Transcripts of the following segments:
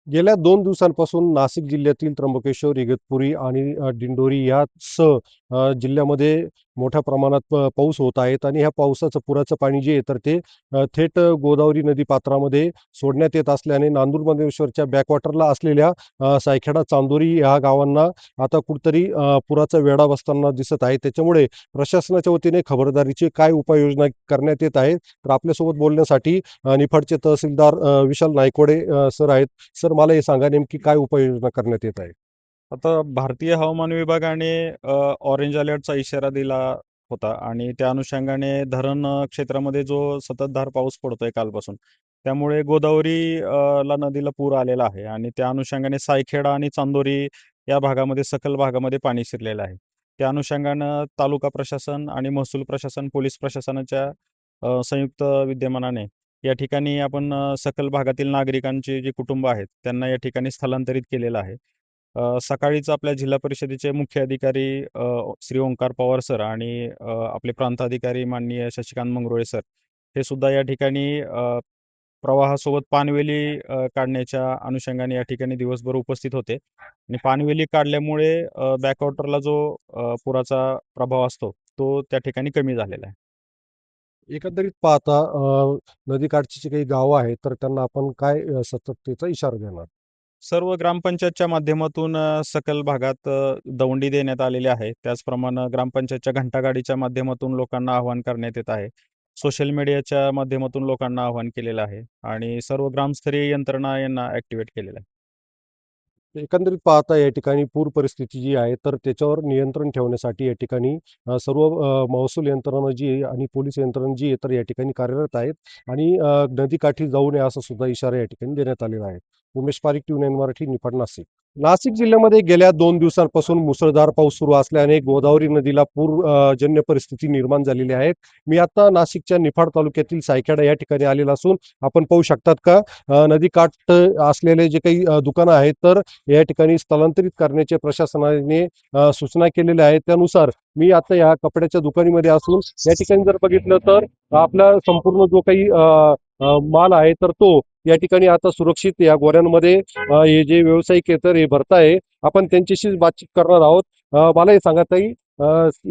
गेल्या 2 दिवसांपासून नाशिक जिल्ह्यातील त्र्यंबकेश्वर, इगतपुरी आणि दिंडोरी यासह जिल्ह्यामध्ये मोठ्या प्रमाणात पाऊस होत आहेत आणि ह्या पावसाचं पुराचं पाणी जे आहे तर ते थेट गोदावरी नदी पात्रामध्ये सोडण्यात येत असल्याने नांदूरमधेश्वरच्या बॅकवॉटरला असलेल्या सायखेडा, चांदोरी ह्या गावांना आता कुठेतरी पुराचा वेढा बसताना दिसत आहे. त्याच्यामुळे प्रशासनाच्या वतीने खबरदारीची काय उपाययोजना करण्यात येत आहेत? तर आपल्यासोबत बोलण्यासाठी निफाडचे तहसीलदार विशाल नायकवडे सर आहेत. सर मला हे सांगा नेमकी काय उपाययोजना करण्यात येत आहे? आता भारतीय हवामान विभागाने ऑरेंज अलर्टचा इशारा दिला होता आणि त्या अनुषंगाने धरण क्षेत्रामध्ये जो संततधार पाऊस पडतोय कालपासून, त्यामुळे गोदावरी ला नदीला पूर आलेला आहे आणि त्या अनुषंगाने सायखेडा आणि चांदोरी या भागामध्ये, सखल भागामध्ये पाणी शिरलेलं आहे. त्या अनुषंगानं तालुका प्रशासन आणि महसूल प्रशासन, पोलीस प्रशासनाच्या संयुक्त विद्यमानाने या ठिकाणी आपण सखल भागातील नागरिकांची जी कुटुंब आहेत, त्यांना या ठिकाणी स्थलांतरित केलेलं आहे. सकाळीच आपल्या जिल्हा परिषदेचे मुख्य अधिकारी श्री ओंकार पवार सर आणि आपले प्रांताधिकारी माननीय शशिकांत मंगरुळे सर हे सुद्धा या ठिकाणी प्रवाहासोबत पाणवेली काढण्याच्या अनुषंगाने या ठिकाणी दिवसभर उपस्थित होते आणि पाणवेली काढल्यामुळे बॅकवॉटरला जो पुराचा प्रभाव असतो तो त्या ठिकाणी कमी झालेला आहे. एकंदरीत पाहता नदीकाठची जी काही गावं आहेत तर त्यांना आपण काय सतर्कतेचा इशारा देणार? सर्व ग्रामपंचायतच्या माध्यमातून सकल भागात दौंडी देण्यात आलेली आहे. त्याचप्रमाणे ग्रामपंचायतच्या घंटागाडीच्या माध्यमातून लोकांना आवाहन करण्यात येत आहे. सोशल मीडियाच्या माध्यमातून लोकांना आवाहन केलेलं आहे आणि सर्व ग्रामस्तरीय यंत्रणा यांना ॲक्टिव्हेट केलेलं आहे. एकंदरीत पाहता या ठिकाणी पूर परिस्थिती जी आहे तर त्याच्यावर नियंत्रण ठेवण्यासाठी या ठिकाणी सर्व महसूल यंत्रणा जी आहे आणि पोलीस यंत्रणा जी आहे तर या ठिकाणी कार्यरत आहेत आणि नदीकाठी जाऊ नये असा सुद्धा इशारा या ठिकाणी देण्यात आलेला आहे. उमेश पारीख, टी9 मराठी, निफाड, नाशिक. नाशिक जिल्ह्यामध्ये गेल्या 2 दिवसांपासून मुसळधार पाऊस सुरू असल्याने गोदावरी नदीला जन्य परिस्थिती निर्माण झालेली आहे. मी आता नाशिकच्या निफाड तालुक्यातील सायखेडा या ठिकाणी आलेला असून आपण पाहू शकतात का नदीकाठ असलेले जे काही दुकानं आहेत तर या ठिकाणी स्थलांतरित करण्याचे प्रशासनाने सूचना केलेल्या आहेत. त्यानुसार मी आता या कपड्याच्या दुकानामध्ये असून या ठिकाणी जर बघितलं तर आपला संपूर्ण जो काही माल आहे तर तो या ठिकाणी आता सुरक्षित या गोऱ्यांमध्ये हे जे व्यावसायिक आहे तर हे भरताय. आपण त्यांच्याशी बातचीत करणार आहोत. मला हे सांगा ताई,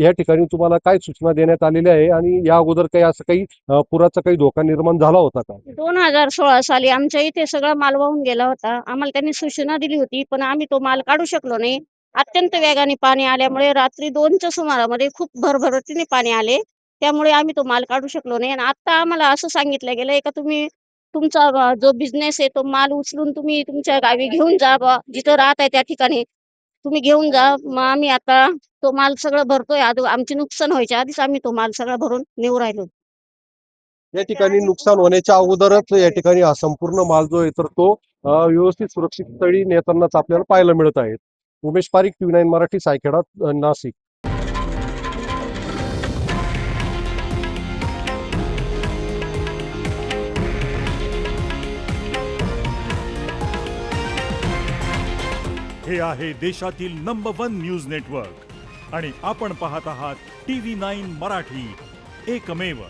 या ठिकाणी तुम्हाला काय सूचना देण्यात आलेल्या आहे आणि या अगोदर काही असं काही पुराचा काही धोका निर्माण झाला होता का? 2016 साली आमच्या इथे सगळा माल वाहून गेला होता. आम्हाला त्यांनी सूचना दिली होती, पण आम्ही तो माल काढू शकलो नाही. अत्यंत वेगाने पाणी आल्यामुळे रात्री 2च्या सुमारामध्ये खूप भरभराटीने पाणी आले. त्यामुळे आम्ही तो माल काढू शकलो नाही आणि आता आम्हाला असं सांगितलं गेलंय का तुम्ही तुमचा जो बिझनेस आहे तो माल उचलून तुम्ही तुमच्या गावी घेऊन जा बुवा. जिथं राहताय त्या ठिकाणी तुम्ही घेऊन जा. मग आम्ही आता तो माल सगळं भरतोय. आमचे नुकसान व्हायच्या आधीच आम्ही तो माल सगळा भरून नेऊ राहिलो. या ठिकाणी नुकसान होण्याच्या अगोदरच या ठिकाणी हा संपूर्ण माल जो आहे तर तो व्यवस्थित सुरक्षित स्थळी नेतानाच आपल्याला पाहायला मिळत आहे. उमेश पारीख, टी9 मराठी, सायखेडा, नाशिक. हे आहे देशातील नंबर 1 न्यूज नेटवर्क आणि आपण पाहत आहात TV9 मराठी, एकमेव.